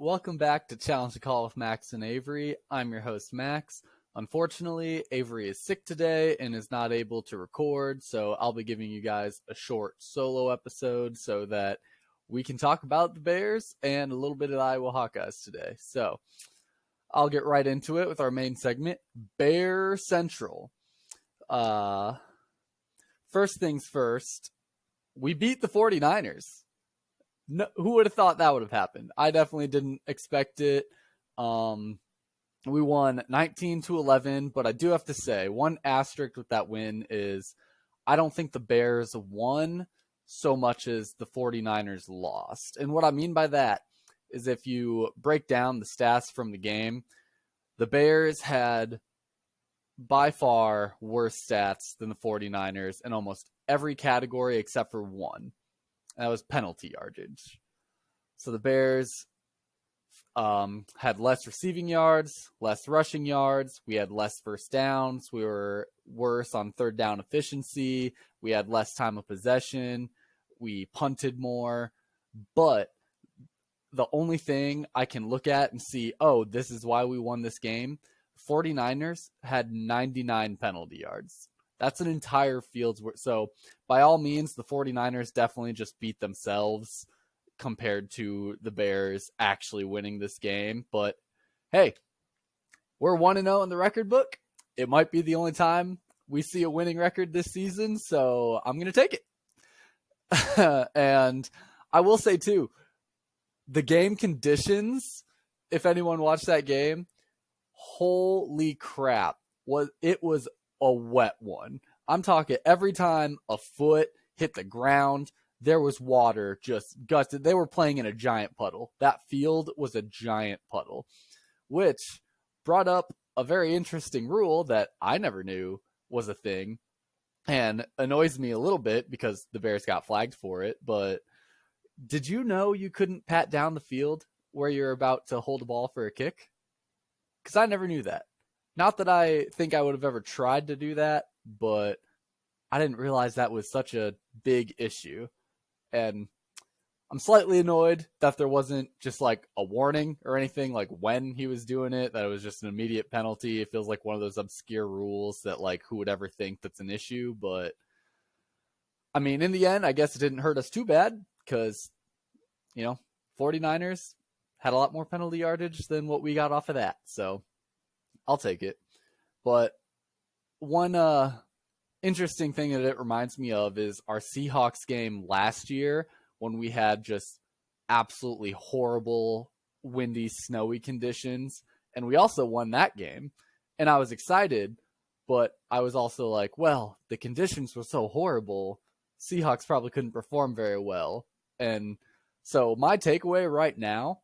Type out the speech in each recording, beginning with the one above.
welcome back to Challenge the Call with Max and Avery. I'm your host, Max. Unfortunately, Avery is sick today and is not able to record, so I'll be giving you guys a short solo episode so that we can talk about the Bears and a little bit of the Iowa Hawkeyes today. So I'll get right into it with our main segment, Bear Central. First things first, we beat the 49ers. No, who would have thought that would have happened? I definitely didn't expect it. We won 19-11, but I do have to say, one asterisk with that win is I don't think the Bears won so much as the 49ers lost. And what I mean by that is if you break down the stats from the game, the Bears had by far worse stats than the 49ers in almost every category except for one. That was penalty yardage. So the Bears had less receiving yards, less rushing yards. We had less first downs. We were worse on third down efficiency. We had less time of possession. We punted more. But the only thing I can look at and see, oh, this is why we won this game, 49ers had 99 penalty yards. That's an entire field's worth. So by all means, the 49ers definitely just beat themselves compared to the Bears actually winning this game. But hey, we're 1-0 in the record book. It might be the only time we see a winning record this season, so I'm going to take it. And I will say too, the game conditions, if anyone watched that game, holy crap, it was a wet one. I'm talking every time a foot hit the ground, there was water just gusted. They were playing in a giant puddle. That field was a giant puddle, which brought up a very interesting rule that I never knew was a thing and annoys me a little bit because the Bears got flagged for it. But did you know you couldn't pat down the field where you're about to hold a ball for a kick? Because I never knew that. Not that I think I would have ever tried to do that, but I didn't realize that was such a big issue. And I'm slightly annoyed that there wasn't just like a warning or anything like when he was doing it, that it was just an immediate penalty. It feels like one of those obscure rules that like who would ever think that's an issue. But I mean, in the end, I guess it didn't hurt us too bad because, 49ers had a lot more penalty yardage than what we got off of that. So I'll take it. But one interesting thing that it reminds me of is our Seahawks game last year when we had just absolutely horrible, windy, snowy conditions. And we also won that game. And I was excited, but I was also like, well, the conditions were so horrible, Seahawks probably couldn't perform very well. And so my takeaway right now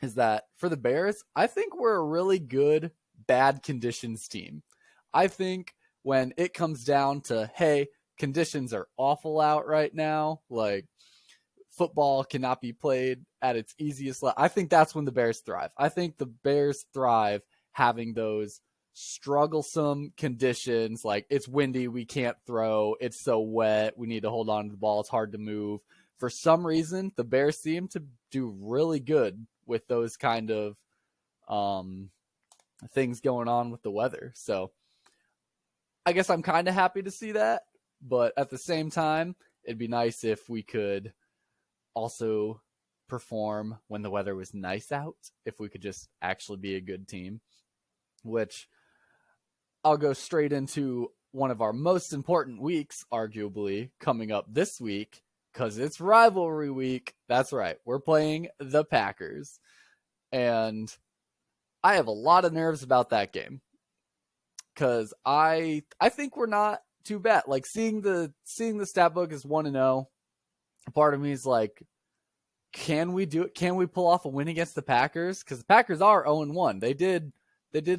is that for the Bears, I think we're a really good bad conditions team. I think when it comes down to, hey, conditions are awful out right now, like football cannot be played at its easiest level, I think that's when the Bears thrive. I think the Bears thrive having those strugglesome conditions, like it's windy, we can't throw, it's so wet, we need to hold on to the ball, it's hard to move. For some reason, the Bears seem to do really good with those kind of things going on with the weather. So I guess I'm kind of happy to see that, but at the same time, it'd be nice if we could also perform when the weather was nice out, if we could just actually be a good team, which I'll go straight into one of our most important weeks, arguably, coming up this week, because it's rivalry week. That's right. We're playing the Packers. And I have a lot of nerves about that game. Because I think we're not too bad. Like seeing the stat book is 1-0. Part of me is like, can we do it? Can we pull off a win against the Packers? Because the Packers are 0-1. They did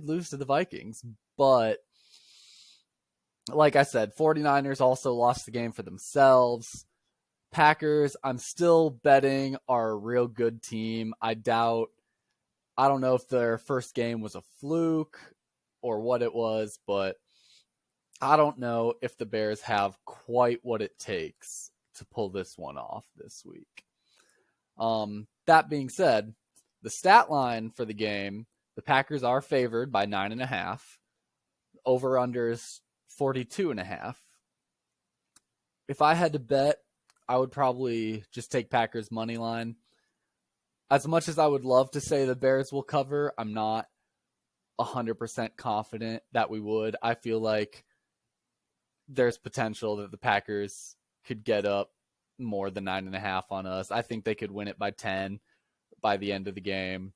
lose to the Vikings. But like I said, 49ers also lost the game for themselves. Packers, I'm still betting are a real good team. I don't know if their first game was a fluke or what it was, but I don't know if the Bears have quite what it takes to pull this one off this week. That being said, The stat line for the game, the Packers are favored by 9.5. Over under is 42.5. If I had to bet, I would probably just take Packers money line. As much as I would love to say the Bears will cover, I'm not 100% confident that we would. I feel like there's potential that the Packers could get up more than 9.5 on us. I think they could win it by 10 by the end of the game.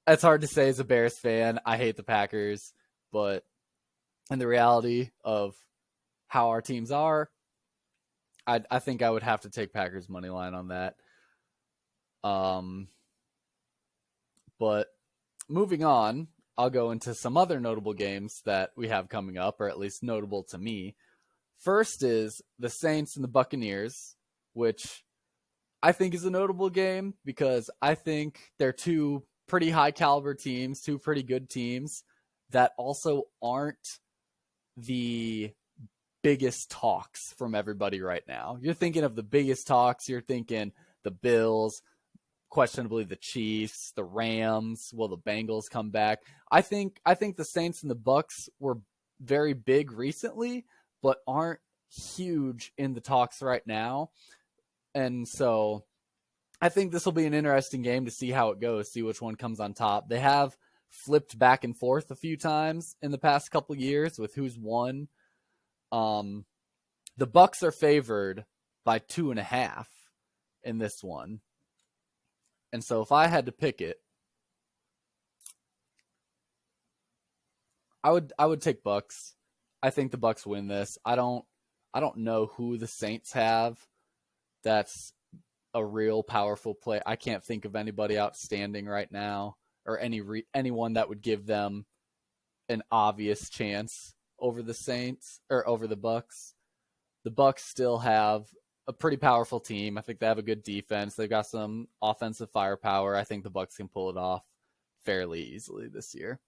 It's hard to say as a Bears fan. I hate the Packers, but in the reality of how our teams are, I think I would have to take Packers money line on that. But moving on, I'll go into some other notable games that we have coming up, or at least notable to me. First is the Saints and the Buccaneers, which I think is a notable game because I think they're two pretty high caliber teams, two pretty good teams that also aren't the biggest talks from everybody right now. You're thinking of the biggest talks. You're thinking the Bills, questionably the Chiefs, the Rams. Will the Bengals come back? I think the Saints and the Bucs were very big recently, but aren't huge in the talks right now. And so I think this will be an interesting game to see how it goes, see which one comes on top. They have flipped back and forth a few times in the past couple of years with who's won. The Bucs are favored by 2.5 in this one. And so if I had to pick it, I would take Bucs. I think the Bucs win this. I don't know who the Saints have that's a real powerful play. I can't think of anybody outstanding right now, or anyone that would give them an obvious chance over the Saints or over the Bucs. The Bucs still have a pretty powerful team. I think they have a good defense. They've got some offensive firepower. I think the Bucs can pull it off fairly easily this year.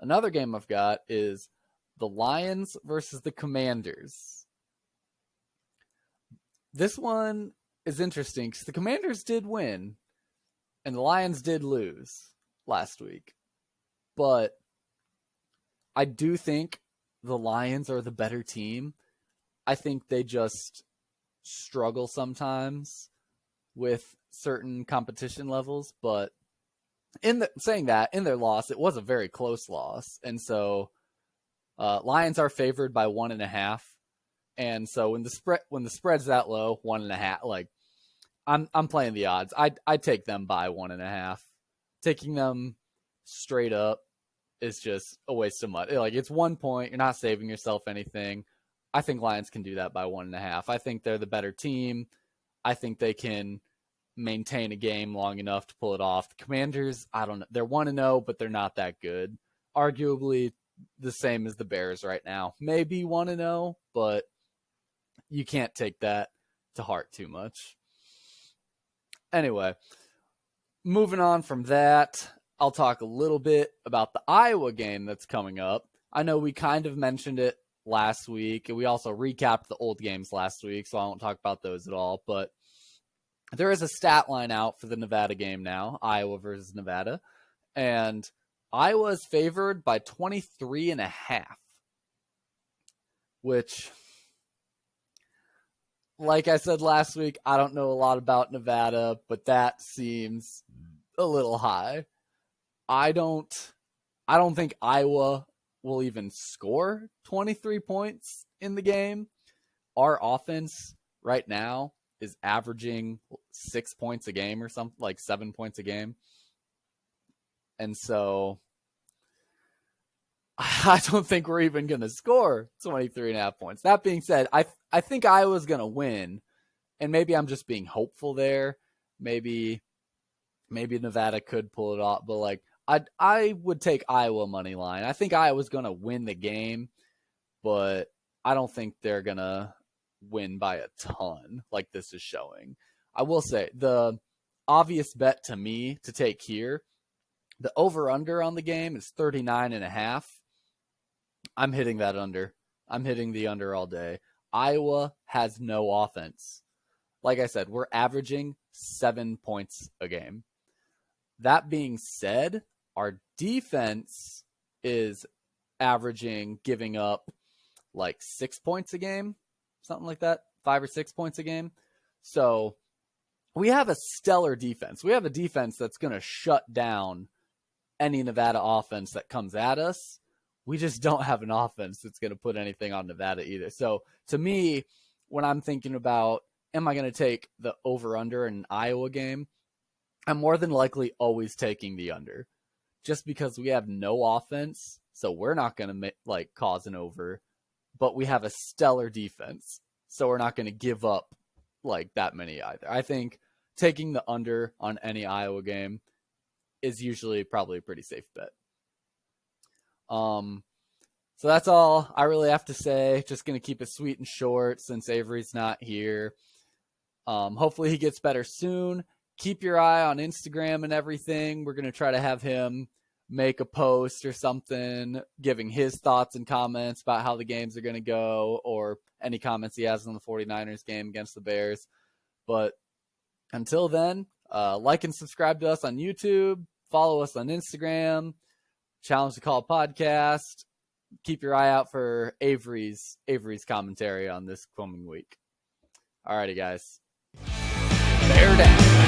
Another game I've got is the Lions versus the Commanders. This one is interesting because the Commanders did win and the Lions did lose last week. But I do think the Lions are the better team. I think they just struggle sometimes with certain competition levels, but saying that, in their loss, it was a very close loss. And so Lions are favored by 1.5. And so when the spread's that low, 1.5, like I'm playing the odds. I'd take them by 1.5. Taking them straight up is just a waste of money. Like, it's 1 point. You're not saving yourself anything. I think Lions can do that by 1.5. I think they're the better team. I think they can maintain a game long enough to pull it off. The Commanders, I don't know. They're 1-0, but they're not that good. Arguably the same as the Bears right now. Maybe 1-0, but you can't take that to heart too much. Anyway, moving on from that, I'll talk a little bit about the Iowa game that's coming up. I know we kind of mentioned it last week, and we also recapped the old games last week, so I won't talk about those at all. But there is a stat line out for the Nevada game now, Iowa versus Nevada, and Iowa is favored by 23.5, which, like I said last week, I don't know a lot about Nevada, but that seems a little high. I don't think Iowa will even score 23 points in the game. Our offense right now is averaging 6 points a game or something, like 7 points a game. And so I don't think we're even going to score 23.5 points. That being said, I think Iowa's going to win, and maybe I'm just being hopeful there. Maybe Nevada could pull it off, but like I would take Iowa money line. I think Iowa's going to win the game, but I don't think they're going to win by a ton like this is showing. I will say the obvious bet to me to take here, the over-under on the game is 39.5. I'm hitting that under. I'm hitting the under all day. Iowa has no offense. like I said, we're averaging 7 points a game. That being said, our defense is averaging, giving up like 6 points a game, something like that, 5 or 6 points a game. So we have a stellar defense. We have a defense that's going to shut down any Nevada offense that comes at us. We just don't have an offense that's going to put anything on Nevada either. So to me, when I'm thinking about, am I going to take the over-under in an Iowa game, I'm more than likely always taking the under, just because we have no offense. So we're not going to cause an over, but we have a stellar defense. So we're not going to give up like that many either. I think taking the under on any Iowa game is usually probably a pretty safe bet. So that's all I really have to say. Just going to keep it sweet and short since Avery's not here. Hopefully he gets better soon. Keep your eye on Instagram and everything. We're going to try to have him make a post or something giving his thoughts and comments about how the games are going to go, or any comments he has on the 49ers game against the Bears. But until then, like and subscribe to us on YouTube. Follow us on Instagram. Challenge the Call podcast. Keep your eye out for Avery's commentary on this coming week. Alrighty, guys. Bear down.